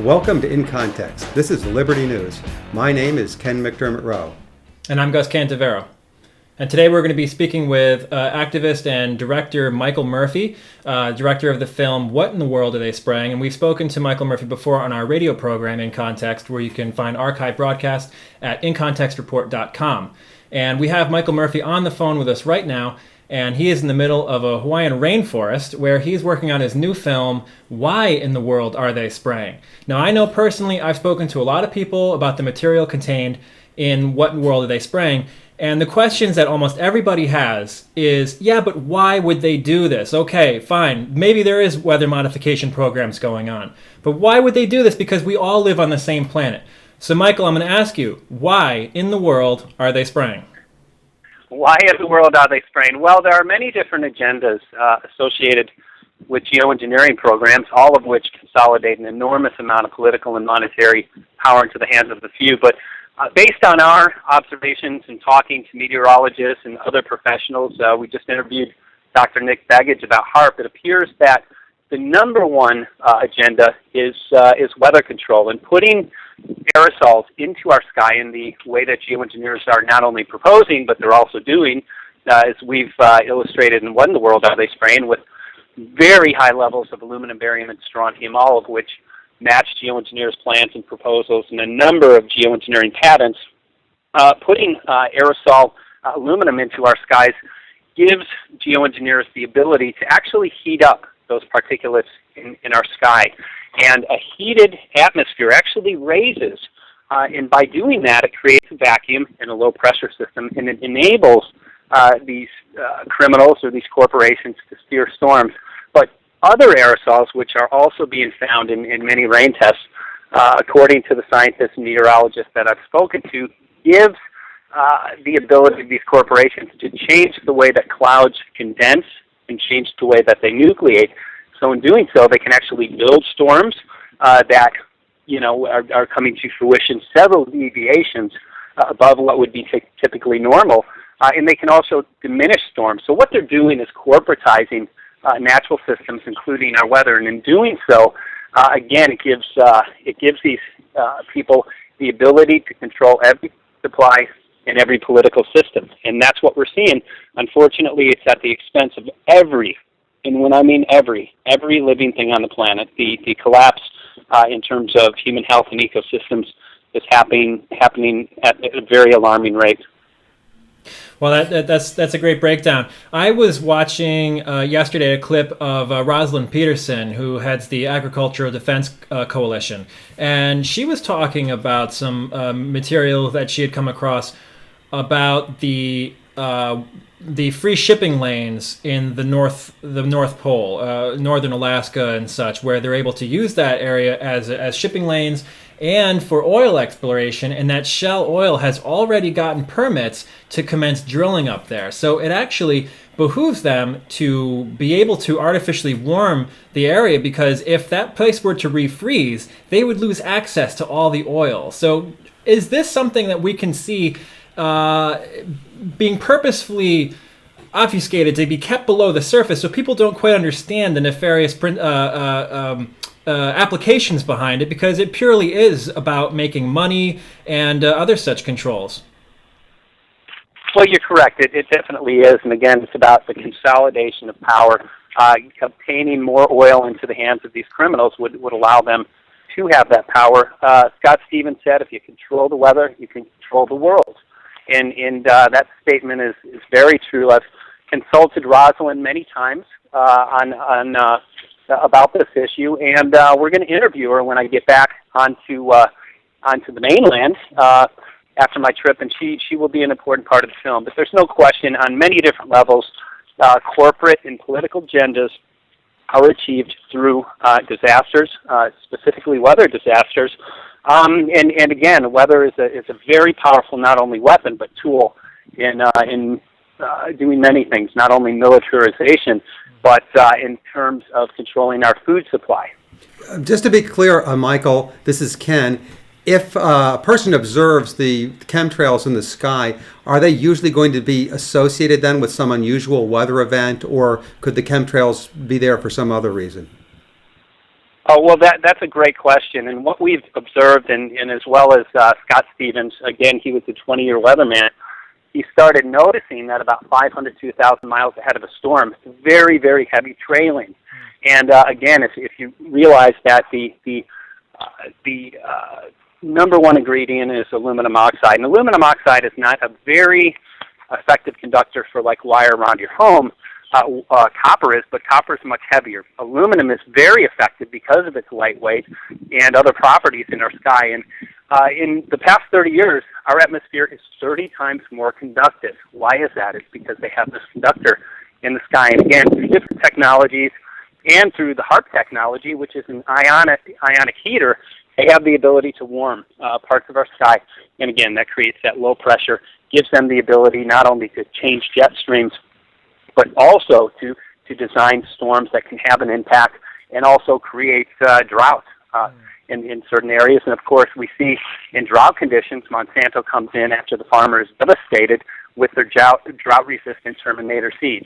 Welcome to In Context. This is Liberty News. My name is Ken McDermott Rowe. And I'm Gus Cantavero. And today we're going to be speaking with activist and director Michael Murphy, director of the film What in the World Are They Spraying? And we've spoken to Michael Murphy before on our radio program In Context, where you can find archive broadcasts at incontextreport.com. And we have Michael Murphy on the phone with us right now, and he is in the middle of a Hawaiian rainforest where he's working on his new film, Why in the World Are They Spraying? Now, I know personally I've spoken to a lot of people about the material contained in What in the World Are They Spraying? And the questions that almost everybody has is, yeah, but why would they do this? Okay, fine. Maybe there is weather modification programs going on. But why would they do this? Because we all live on the same planet. So, Michael, I'm going to ask you, why in the world are they spraying? Why in the world are they spraying? Well, there are many different agendas associated with geoengineering programs, all of which consolidate an enormous amount of political and monetary power into the hands of the few. But based on our observations and talking to meteorologists and other professionals, we just interviewed Dr. Begich about HAARP. It appears that the number one agenda is weather control and putting aerosols into our sky in the way that geoengineers are not only proposing, but they're also doing, as we've illustrated in What in the World Are They Spraying, with very high levels of aluminum, barium, and strontium, all of which match geoengineers' plans and proposals and a number of geoengineering patents. Putting aerosol aluminum into our skies gives geoengineers the ability to actually heat up those particulates in our sky. And a heated atmosphere actually raises, and by doing that, it creates a vacuum in a low-pressure system, and it enables these criminals or these corporations to steer storms. But other aerosols, which are also being found in many rain tests, according to the scientists and meteorologists that I've spoken to, gives the ability of these corporations to change the way that clouds condense and change the way that they nucleate. So in doing so, they can actually build storms that, are coming to fruition several deviations above what would be typically normal. And they can also diminish storms. So what they're doing is corporatizing natural systems, including our weather. And in doing so, again, it gives these people the ability to control every supply in every political system. And that's what we're seeing. Unfortunately, it's at the expense of every, and when I mean every living thing on the planet. The collapse in terms of human health and ecosystems is happening at a very alarming rate. Well, that's a great breakdown. I was watching yesterday a clip of Rosalind Peterson, who heads the Agricultural Defense Coalition, and she was talking about some material that she had come across about the free shipping lanes in the North Pole, northern Alaska and such, where they're able to use that area as shipping lanes and for oil exploration, and that Shell Oil has already gotten permits to commence drilling up there. So it actually behooves them to be able to artificially warm the area, because if that place were to refreeze, they would lose access to all the oil. So is this something that we can see being purposefully obfuscated to be kept below the surface so people don't quite understand the nefarious applications behind it, because it purely is about making money and other such controls? Well, you're correct. It definitely is. And again, it's about the consolidation of power. Obtaining more oil into the hands of these criminals would allow them to have that power. Scott Stevens said, if you control the weather, you can control the world. And that statement is very true. I've consulted Rosalind many times about this issue, and we're going to interview her when I get back onto the mainland after my trip, and she will be an important part of the film. But there's no question, on many different levels, corporate and political agendas are achieved through disasters, specifically weather disasters. And again, weather is a very powerful not only weapon but tool in doing many things, not only militarization, but in terms of controlling our food supply. Just to be clear, Michael, this is Ken. If a person observes the chemtrails in the sky, are they usually going to be associated then with some unusual weather event, or could the chemtrails be there for some other reason? Oh, well, that's a great question. And what we've observed, and as well as Scott Stevens, again, he was a 20-year weatherman, he started noticing that about 500 to 1,000 miles ahead of a storm, very, very heavy trailing. And again, if you realize that the number one ingredient is aluminum oxide, and aluminum oxide is not a very effective conductor for like wire around your home. Copper is, but copper is much heavier. Aluminum is very effective because of its lightweight and other properties in our sky. And in the past 30 years, our atmosphere is 30 times more conductive. Why is that? It's because they have this conductor in the sky. And again, through different technologies and through the HAARP technology, which is an ionic heater, they have the ability to warm parts of our sky. And again, that creates that low pressure, gives them the ability not only to change jet streams, but also to design storms that can have an impact and also create drought in certain areas. And of course, we see in drought conditions, Monsanto comes in after the farmer is devastated with their drought-resistant Terminator seeds.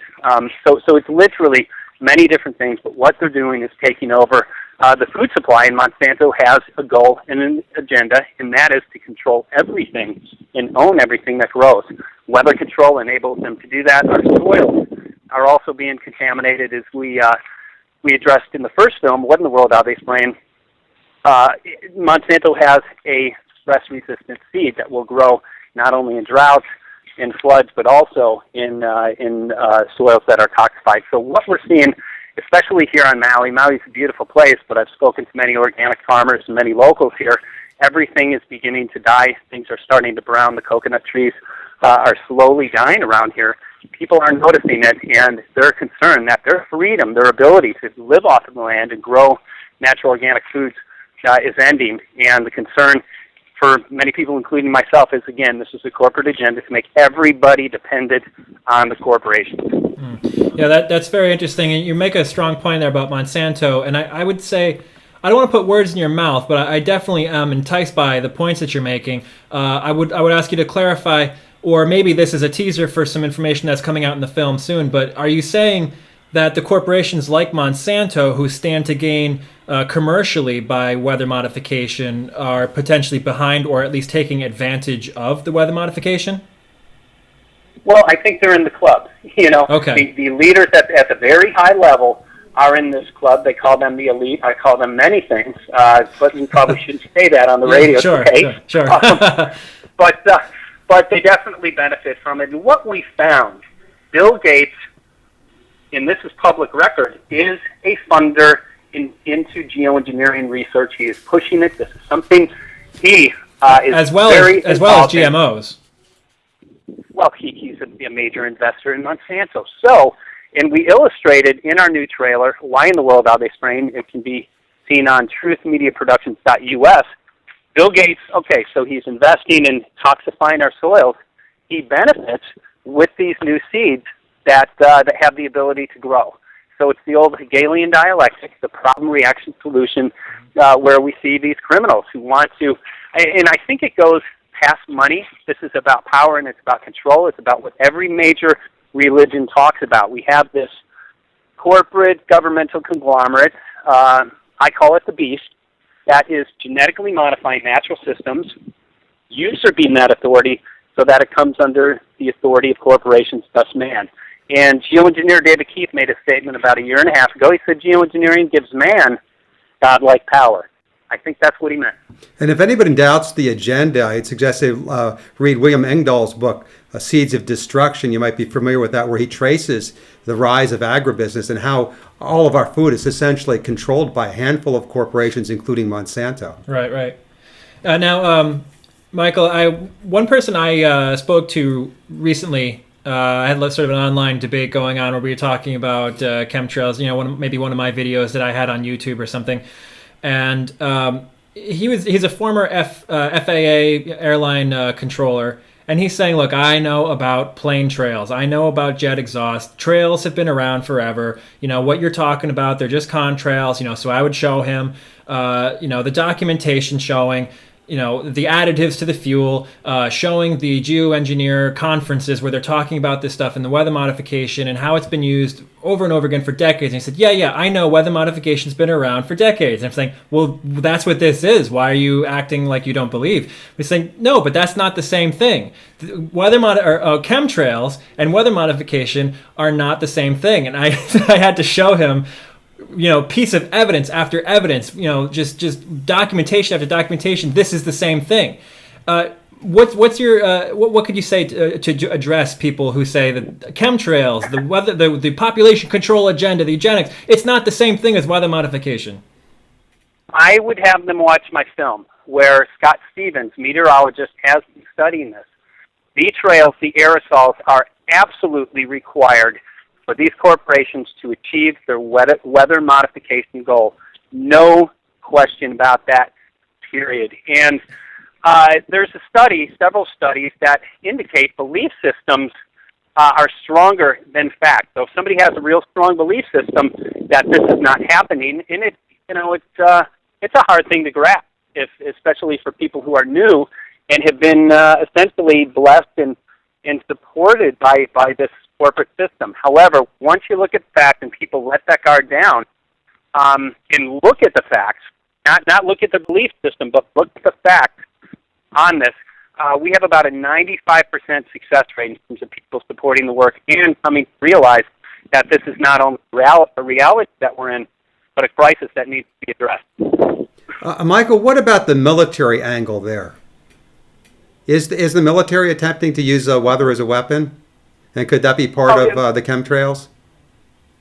So it's literally many different things, but what they're doing is taking over the food supply, and Monsanto has a goal and an agenda, and that is to control everything and own everything that grows. Weather control enables them to do that. Our soils are also being contaminated, as we addressed in the first film, What in the World Are They Spraying? Monsanto has a stress-resistant seed that will grow not only in droughts and floods, but also in soils that are toxified. So what we're seeing, especially here on Maui, Maui's a beautiful place, but I've spoken to many organic farmers and many locals here. Everything is beginning to die. Things are starting to brown. The coconut trees are slowly dying around here. People are noticing it, and they're concerned that their freedom, their ability to live off of the land and grow natural organic foods is ending. And the concern for many people, including myself, is, again, this is a corporate agenda to make everybody dependent on the corporations. Yeah, that's very interesting. And you make a strong point there about Monsanto. And I would say, I don't want to put words in your mouth, but I definitely am enticed by the points that you're making. I would ask you to clarify, or maybe this is a teaser for some information that's coming out in the film soon, but are you saying that the corporations like Monsanto, who stand to gain commercially by weather modification, are potentially behind or at least taking advantage of the weather modification? Well, I think they're in the club. Okay. The leaders at the very high level are in this club. They call them the elite. I call them many things, but we probably shouldn't say that on the radio. Sure. But they definitely benefit from it. And what we found, Bill Gates, and this is public record, is a funder into geoengineering research. He is pushing it. This is something he is as well as GMOs. Well, he's a major investor in Monsanto. So, and we illustrated in our new trailer, Why in the World Are They Spraying? It can be seen on truthmediaproductions.us. Bill Gates, okay, so he's investing in toxifying our soils. He benefits with these new seeds that have the ability to grow. So it's the old Hegelian dialectic, the problem-reaction-solution, where we see these criminals who want to, and I think it goes past money. This is about power and it's about control. It's about what every major religion talks about. We have this corporate governmental conglomerate, I call it the beast, that is genetically modifying natural systems, usurping that authority so that it comes under the authority of corporations, thus man. And geoengineer David Keith made a statement about a year and a half ago. He said geoengineering gives man godlike power. I think that's what he meant. And if anybody doubts the agenda, I'd suggest they read William Engdahl's book, Seeds of Destruction. You might be familiar with that, where he traces the rise of agribusiness and how all of our food is essentially controlled by a handful of corporations, including Monsanto. Right. Now, Michael, one person I spoke to recently, I had sort of an online debate going on where we were talking about chemtrails, maybe one of my videos that I had on YouTube or something. And he's a former FAA airline controller, and he's saying, look, I know about plane trails. I know about jet exhaust. Trails have been around forever. What you're talking about, they're just contrails, so I would show him, the documentation showing the additives to the fuel, showing the geoengineer conferences where they're talking about this stuff and the weather modification and how it's been used over and over again for decades. And he said, yeah, I know weather modification's been around for decades. And I'm saying, well, that's what this is. Why are you acting like you don't believe? He's saying, no, but that's not the same thing. Chemtrails and weather modification are not the same thing. And I had to show him piece of evidence after evidence, just documentation after documentation. This is the same thing. What's your what could you say to address people who say that chemtrails, the weather, the population control agenda, the eugenics, it's not the same thing as weather modification? I would have them watch my film, where Scott Stevens, meteorologist, has been studying this. The trails, the aerosols, are absolutely required for these corporations to achieve their weather modification goal. No question about that, period. And there's several studies that indicate belief systems are stronger than fact. So if somebody has a real strong belief system that this is not happening, and it's a hard thing to grasp, especially for people who are new and have been essentially blessed and supported by this corporate system. However, once you look at the facts and people let that guard down and look at the facts, not look at the belief system, but look at the facts on this, we have about a 95% success rate in terms of people supporting the work and coming to realize that this is not only a reality that we're in, but a crisis that needs to be addressed. Michael, what about the military angle there? Is the military attempting to use weather as a weapon? And could that be part of the chemtrails?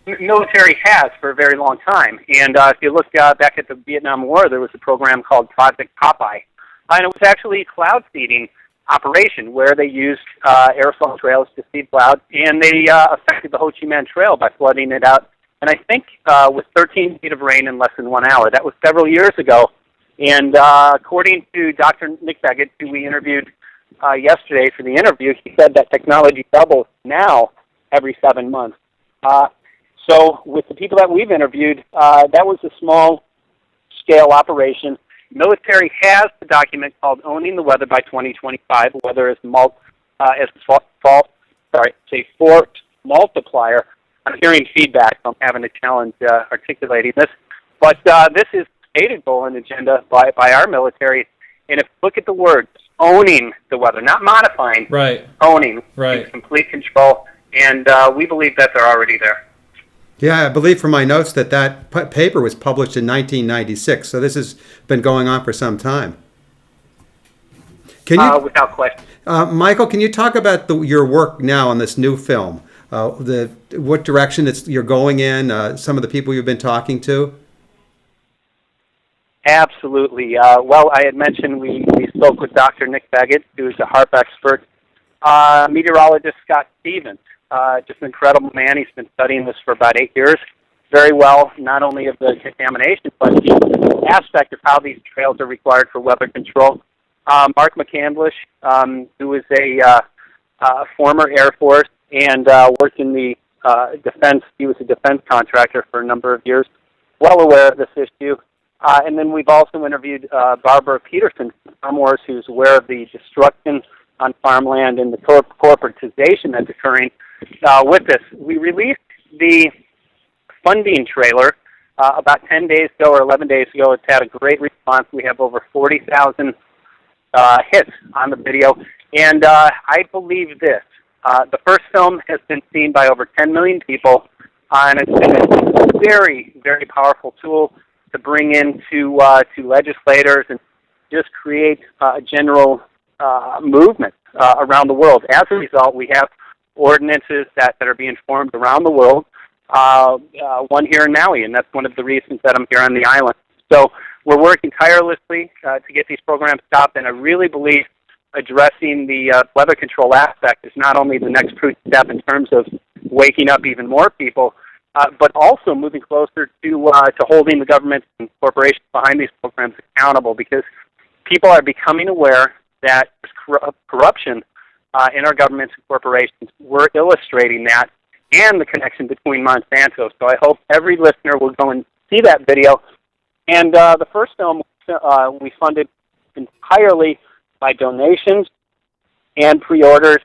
Military has for a very long time. And if you look back at the Vietnam War, there was a program called Project Popeye. And it was actually a cloud seeding operation where they used aerosol trails to seed clouds, and they affected the Ho Chi Minh Trail by flooding it out. And I think with 13 feet of rain in less than 1 hour. That was several years ago. And according to Dr. Nick Begich, who we interviewed yesterday for the interview, he said that technology doubles now every 7 months. So with the people that we've interviewed, that was a small-scale operation. Military has a document called Owning the Weather by 2025. Weather is force multiplier. I'm hearing feedback, so I'm having a challenge articulating this. But this is a stated goal and agenda by our military. And if you look at the words, owning the weather, not modifying, right? Owning, right? Complete control, and we believe that they're already there. Yeah, I believe from my notes that paper was published in 1996, so this has been going on for some time. Can you, without question. Michael, can you talk about your work now on this new film? What direction you're going in? Some of the people you've been talking to. Absolutely. Well, I had mentioned we spoke with Dr. Nick Begich, who is a HAARP expert. Meteorologist Scott Stevens, just an incredible man. He's been studying this for about 8 years very well, not only of the contamination, but the aspect of how these trails are required for weather control. Mark McCandlish, who is a former Air Force and worked in the defense. He was a defense contractor for a number of years, well aware of this issue. And then we've also interviewed Barbara Peterson from Farm Wars, who's aware of the destruction on farmland and the corporatization that's occurring with this. We released the funding trailer about 10 days ago or 11 days ago. It's had a great response. We have over 40,000 hits on the video. And I believe this. The first film has been seen by over 10 million people, and it's been a very, very powerful tool to bring into to legislators and just create a general movement around the world. As a result, we have ordinances that are being formed around the world, one here in Maui, and that's one of the reasons that I'm here on the island. So we're working tirelessly to get these programs stopped, and I really believe addressing the weather control aspect is not only the next crucial step in terms of waking up even more people, but also moving closer to holding the governments and corporations behind these programs accountable, because people are becoming aware that there's corruption in our governments and corporations. We're illustrating that and the connection between Monsanto. So I hope every listener will go and see that video. And the first film we funded entirely by donations and pre-orders.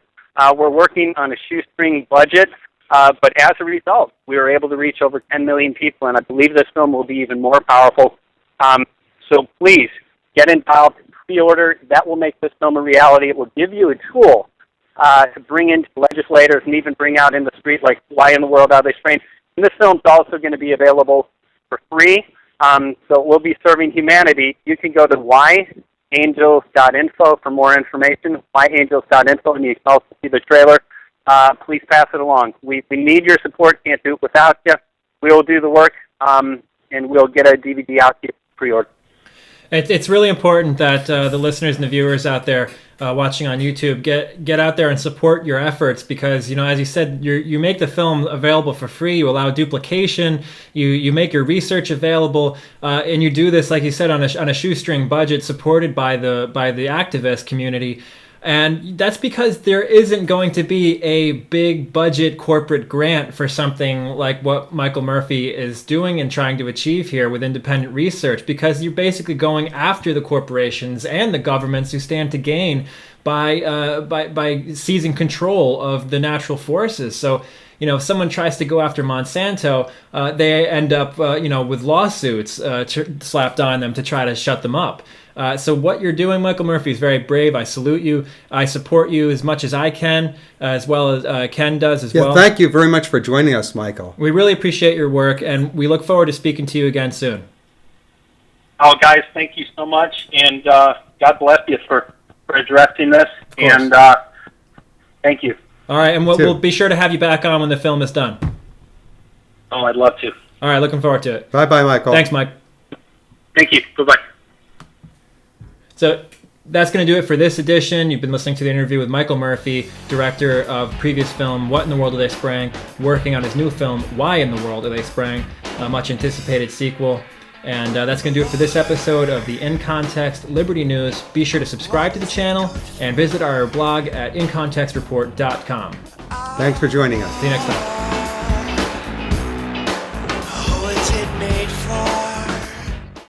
We're working on a shoestring budget, but as a result, we were able to reach over 10 million people, and I believe this film will be even more powerful. So please, get involved, pre-order. That will make this film a reality. It will give you a tool to bring into legislators and even bring out in the street, like, why in the world are they spraying? And this film's also going to be available for free, so we'll be serving humanity. You can go to whyangels.info for more information, whyangels.info, and you can also see the trailer. Please pass it along. We need your support. Can't do it without you. We will do the work, and we'll get a DVD out to you pre-order. It's really important that the listeners and the viewers out there watching on YouTube get out there and support your efforts, because, as you said, you make the film available for free. You allow duplication. You make your research available, and you do this, like you said, on a shoestring budget, supported by the activist community. And that's because there isn't going to be a big budget corporate grant for something like what Michael Murphy is doing and trying to achieve here with independent research, because you're basically going after the corporations and the governments who stand to gain by seizing control of the natural forces. So, if someone tries to go after Monsanto, they end up, with lawsuits slapped on them to try to shut them up. So what you're doing, Michael Murphy, is very brave. I salute you. I support you as much as I can, as well as Ken does as well. Thank you very much for joining us, Michael. We really appreciate your work, and we look forward to speaking to you again soon. Oh, guys, thank you so much, and God bless you for addressing this, and thank you. All right, and we'll be sure to have you back on when the film is done. Oh, I'd love to. All right, looking forward to it. Bye-bye, Michael. Thanks, Mike. Thank you. Bye-bye. So that's going to do it for this edition. You've been listening to the interview with Michael Murphy, director of previous film What in the World Are They Spraying?, working on his new film Why in the World Are They Spraying?, a much anticipated sequel. And that's going to do it for this episode of the In Context Liberty News. Be sure to subscribe to the channel and visit our blog at incontextreport.com. Thanks for joining us. See you next time. Oh, is it made for?